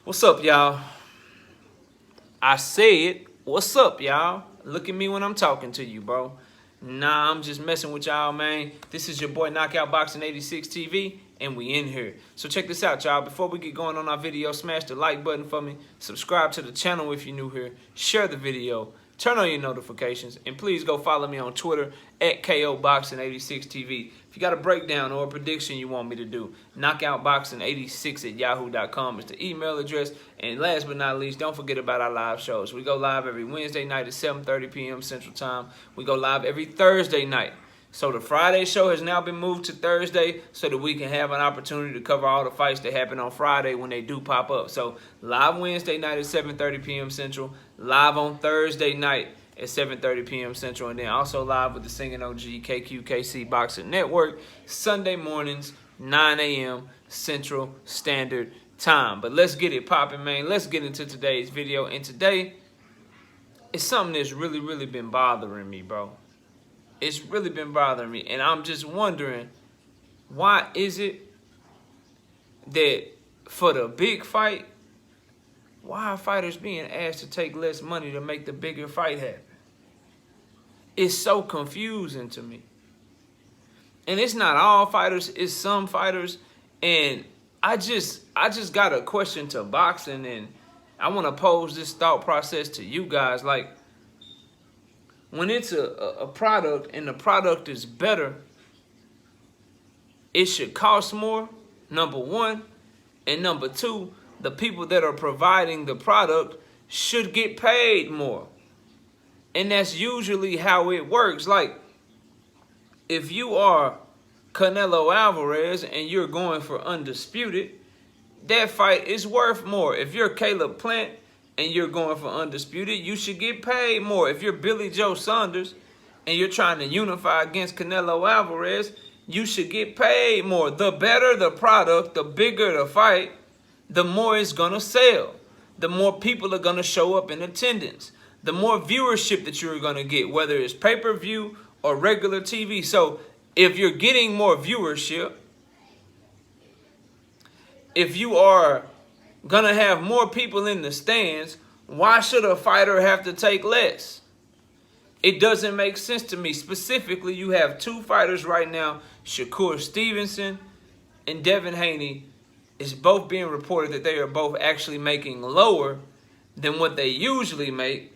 What's up, y'all? I said, what's up, y'all? Look at me when I'm talking to you, bro. Nah, I'm just messing with y'all, man. This is your boy Knockout Boxing 86 TV, and we in here. So check this out, y'all. Before we get going on our video, smash the like button for me. Subscribe to the channel if you're new here. Share the video. Turn on your notifications. And please go follow me on Twitter at KOBoxing86TV. If you got a breakdown or a prediction you want me to do, knockoutboxing86@yahoo.com is the email address. And last but not least, don't forget about our live shows. We go live every Wednesday night at 7:30 p.m. Central Time. We go live every Thursday night. So the Friday show has now been moved to Thursday so that we can have an opportunity to cover all the fights that happen on Friday when they do pop up. So live Wednesday night at 7:30 p.m. Central, live on Thursday night at 7:30 p.m. Central, and then also live with the Singing OG KQKC Boxing Network Sunday mornings, 9 a.m. Central Standard Time. But let's get it popping, man. Let's get into today's video. And today, it's something that's really been bothering me, bro. It's really been bothering me, and I'm just wondering, why is it that for the big fight, why are fighters being asked to take less money to make the bigger fight happen? It's so confusing to me. And it's not all fighters, it's some fighters, and I just got a question to boxing, and I want to pose this thought process to you guys. Like, when it's a product and the product is better, it should cost more, number one. And number two, the people that are providing the product should get paid more. And that's usually how it works. Like, if you are Canelo Alvarez and you're going for undisputed, that fight is worth more. If you're Caleb Plant and you're going for undisputed, you should get paid more. If you're Billy Joe Saunders and you're trying to unify against Canelo Alvarez, you should get paid more. The better the product, the bigger the fight, the more it's going to sell. The more people are going to show up in attendance. The more viewership that you're going to get, whether it's pay-per-view or regular TV. So if you're getting more viewership, if you are gonna have more people in the stands, why should a fighter have to take less? It doesn't make sense to me. Specifically, you have two fighters right now, Shakur Stevenson and Devin Haney. It's both being reported that they are both actually making lower than what they usually make.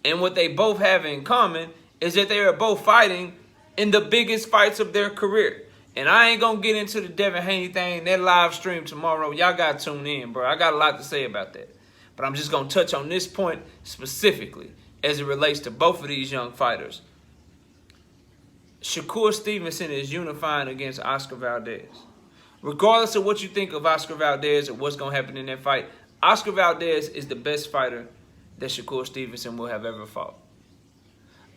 And what they both have in common is that they are both fighting in the biggest fights of their career. And I ain't going to get into the Devin Haney thing, that live stream tomorrow. Y'all got to tune in, bro. I got a lot to say about that. But I'm just going to touch on this point specifically as it relates to both of these young fighters. Shakur Stevenson is unifying against Oscar Valdez. Regardless of what you think of Oscar Valdez or what's going to happen in that fight, Oscar Valdez is the best fighter that Shakur Stevenson will have ever fought.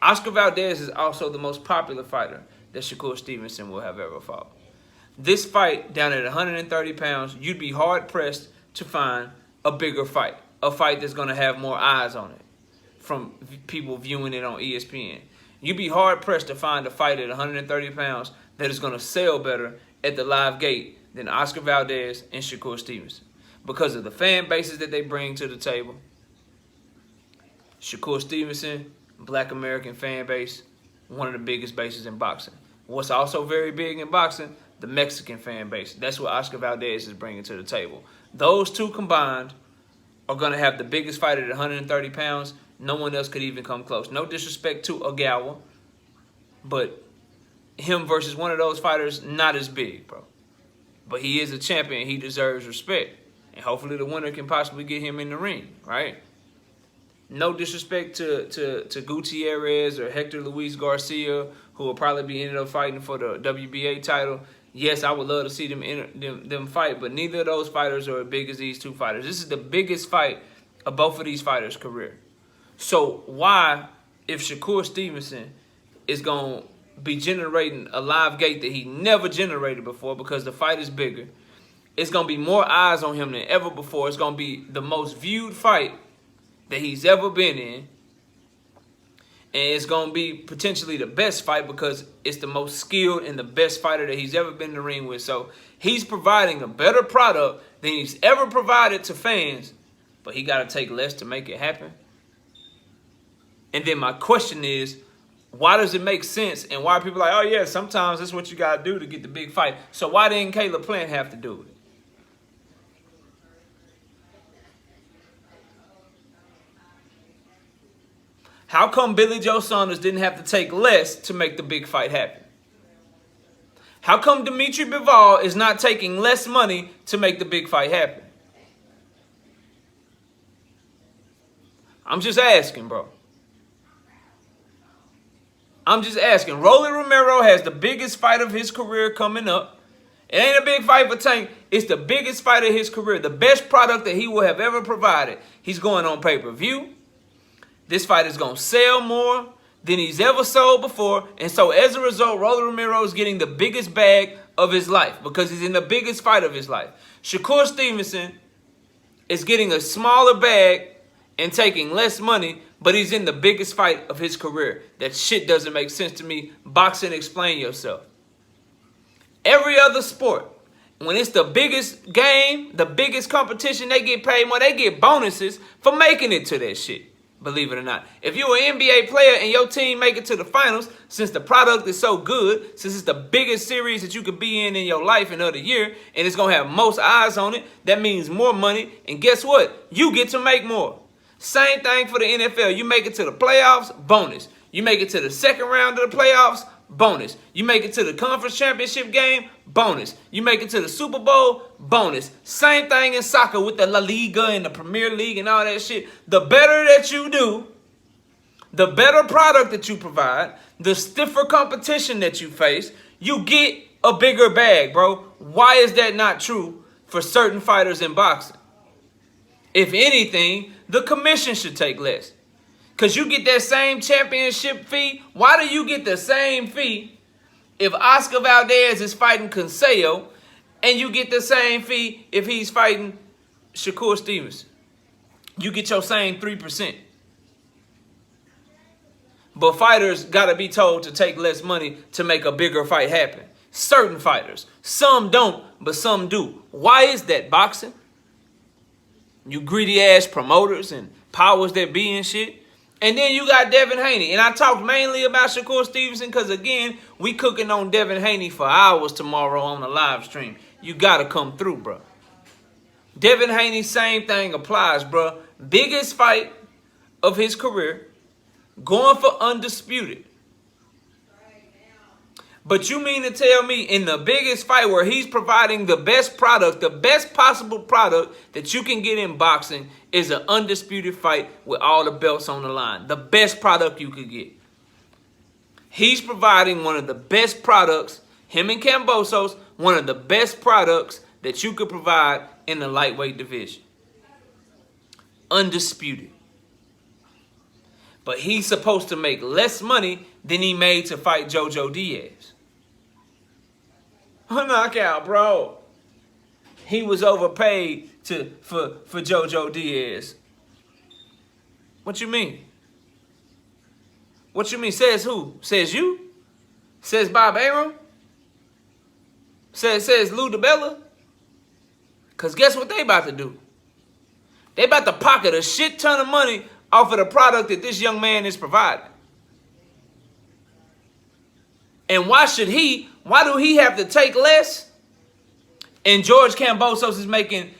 Oscar Valdez is also the most popular fighter that Shakur Stevenson will have ever fought. This fight, down at 130 pounds, you'd be hard-pressed to find a bigger fight. A fight that's going to have more eyes on it from people viewing it on ESPN. You'd be hard-pressed to find a fight at 130 pounds that is going to sell better at the live gate than Oscar Valdez and Shakur Stevenson, because of the fan bases that they bring to the table. Shakur Stevenson, Black American fan base, one of the biggest bases in boxing. What's also very big in boxing, the Mexican fan base. That's what Oscar Valdez is bringing to the table. Those two combined are going to have the biggest fight at 130 pounds. No one else could even come close. No disrespect to Ogawa, but him versus one of those fighters, not as big, bro. But he is a champion. He deserves respect. And hopefully the winner can possibly get him in the ring, right? No disrespect to Gutierrez or Hector Luis Garcia, who will probably be ended up fighting for the WBA title. Yes, I would love to see them fight, but neither of those fighters are as big as these two fighters. This is the biggest fight of both of these fighters' career. So why, if Shakur Stevenson is going to be generating a live gate that he never generated before because the fight is bigger, it's going to be more eyes on him than ever before. It's going to be the most viewed fight that he's ever been in. And it's going to be potentially the best fight because it's the most skilled and the best fighter that he's ever been in the ring with. So he's providing a better product than he's ever provided to fans, but he got to take less to make it happen? And then my question is, why does it make sense? And why are people like, oh yeah, sometimes that's what you got to do to get the big fight. So why didn't Caleb Plant have to do it? How come Billy Joe Saunders didn't have to take less to make the big fight happen? How come Dimitri Bivol is not taking less money to make the big fight happen? I'm just asking, bro. I'm just asking. Rolly Romero has the biggest fight of his career coming up. It ain't a big fight for Tank. It's the biggest fight of his career. The best product that he will have ever provided. He's going on pay-per-view. This fight is going to sell more than he's ever sold before. And so as a result, Rolly Romero is getting the biggest bag of his life because he's in the biggest fight of his life. Shakur Stevenson is getting a smaller bag and taking less money, but he's in the biggest fight of his career. That shit doesn't make sense to me. Boxing, explain yourself. Every other sport, when it's the biggest game, the biggest competition, they get paid more. They get bonuses for making it to that shit. Believe it or not. If you're an NBA player and your team make it to the finals, since the product is so good, since it's the biggest series that you could be in your life and of the year, and it's going to have most eyes on it, that means more money. And guess what? You get to make more. Same thing for the NFL. You make it to the playoffs, bonus. You make it to the second round of the playoffs, bonus. You make it to the conference championship game, bonus. You make it to the Super Bowl, bonus. Same thing in soccer with the La Liga and the Premier League and all that shit. The better that you do, the better product that you provide, the stiffer competition that you face, you get a bigger bag, bro. Why is that not true for certain fighters in boxing? If anything, the commission should take less. Because you get that same championship fee. Why do you get the same fee if Oscar Valdez is fighting Consejo and you get the same fee if he's fighting Shakur Stevenson? You get your same 3%. But fighters got to be told to take less money to make a bigger fight happen. Certain fighters. Some don't, but some do. Why is that, boxing? You greedy-ass promoters and powers that be and shit. And then you got Devin Haney. And I talked mainly about Shakur Stevenson because, again, we cooking on Devin Haney for hours tomorrow on the live stream. You got to come through, bro. Devin Haney, same thing applies, bro. Biggest fight of his career. Going for undisputed. But you mean to tell me in the biggest fight where he's providing the best product, the best possible product that you can get in boxing is an undisputed fight with all the belts on the line. The best product you could get. He's providing one of the best products, him and Kambosos, one of the best products that you could provide in the lightweight division. Undisputed. But he's supposed to make less money than he made to fight Jojo Diaz. A knockout, bro. He was overpaid for Jojo Diaz. What you mean? What you mean? Says who? Says you? Says Bob Arum? Says Lou DiBella? Because guess what they about to do? They about to pocket a shit ton of money off of the product that this young man is providing. And why do he have to take less? And George Kambosos is making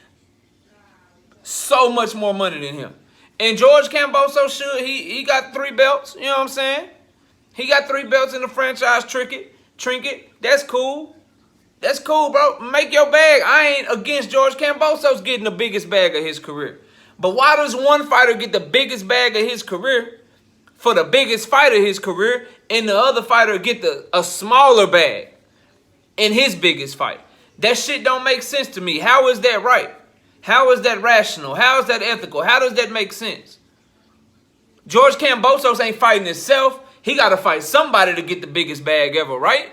so much more money than him. And George Kambosos he got 3 belts, you know what I'm saying? He got 3 belts in the franchise trinket. That's cool. That's cool, bro. Make your bag. I ain't against George Kambosos getting the biggest bag of his career. But why does one fighter get the biggest bag of his career for the biggest fight of his career and the other fighter get a smaller bag in his biggest fight? That shit don't make sense to me. How is that right? How is that rational? How is that ethical? How does that make sense? George Kambosos ain't fighting himself. He got to fight somebody to get the biggest bag ever, right?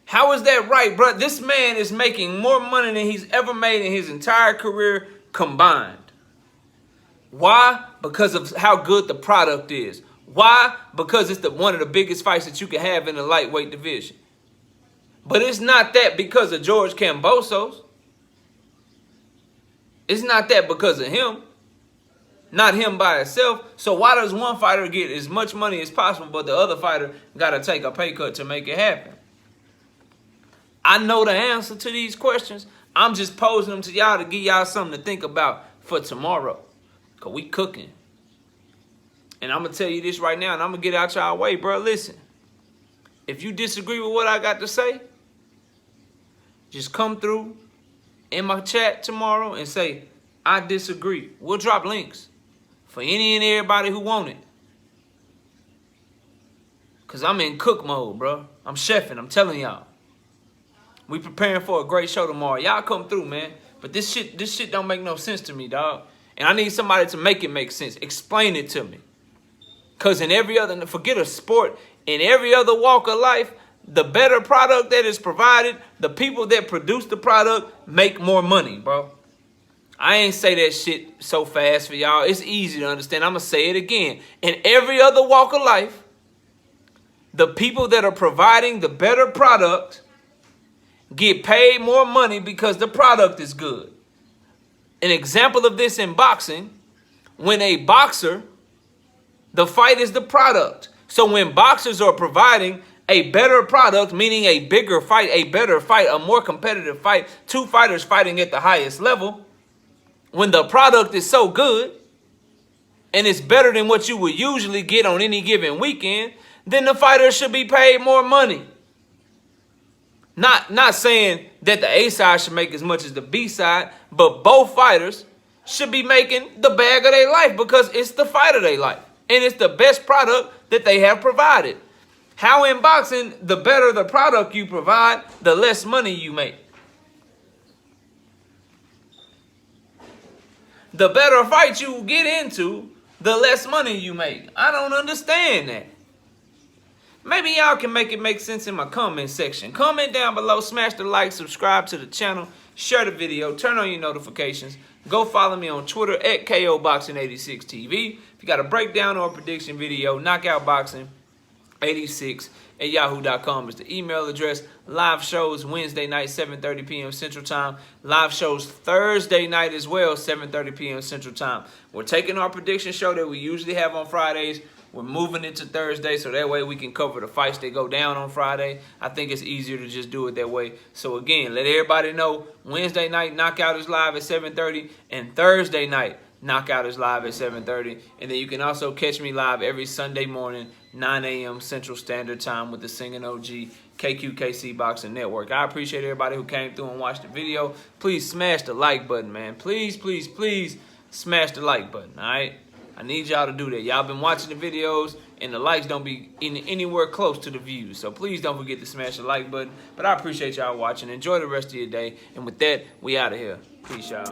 How is that right, bro? This man is making more money than he's ever made in his entire career combined. Why? Because of how good the product is. Why? Because it's one of the biggest fights that you can have in the lightweight division. But it's not that because of George Kambosos. It's not that because of him. Not him by itself. So why does one fighter get as much money as possible, but the other fighter got to take a pay cut to make it happen? I know the answer to these questions. I'm just posing them to y'all to give y'all something to think about for tomorrow. Because we cooking. And I'm going to tell you this right now, and I'm going to get out y'all way, bro. Listen. If you disagree with what I got to say, just come through in my chat tomorrow and say, I disagree. We'll drop links for any and everybody who want it. Because I'm in cook mode, bro. I'm chefing. I'm telling y'all. We preparing for a great show tomorrow. Y'all come through, man. But this shit don't make no sense to me, dog. And I need somebody to make it make sense. Explain it to me. Because in every other, forget a sport, in every other walk of life, the better product that is provided, the people that produce the product make more money, bro. I ain't say that shit so fast for y'all. It's easy to understand. I'm going to say it again. In every other walk of life, the people that are providing the better product get paid more money because the product is good. An example of this in boxing, when a boxer, the fight is the product. So when boxers are providing a better product, meaning a bigger fight, a better fight, a more competitive fight, two fighters fighting at the highest level, when the product is so good and it's better than what you would usually get on any given weekend, then the fighter should be paid more money. Not saying that the A side should make as much as the B side, but both fighters should be making the bag of their life because it's the fight of their life. And it's the best product that they have provided. How in boxing, the better the product you provide, the less money you make. The better fight you get into, the less money you make. I don't understand that. Maybe y'all can make it make sense in my comment section. Comment down below, smash the like, subscribe to the channel, share the video, turn on your notifications. Go follow me on Twitter at KOBoxing86TV. If you got a breakdown or a prediction video, knockoutboxing86@yahoo.com is the email address. Live shows Wednesday night, 7:30 p.m. Central Time. Live shows Thursday night as well, 7:30 p.m. Central Time. We're taking our prediction show that we usually have on Fridays. We're moving it to Thursday so that way we can cover the fights that go down on Friday. I think it's easier to just do it that way. So again, let everybody know Wednesday night Knockout is live at 7:30 and Thursday night Knockout is live at 7:30. And then you can also catch me live every Sunday morning, 9 a.m. Central Standard Time with the Singing OG KQKC Boxing Network. I appreciate everybody who came through and watched the video. Please smash the like button, man. Please, please, please smash the like button, all right? I need y'all to do that. Y'all been watching the videos, and the likes don't be anywhere close to the views. So please don't forget to smash the like button. But I appreciate y'all watching. Enjoy the rest of your day. And with that, we out of here. Peace, y'all.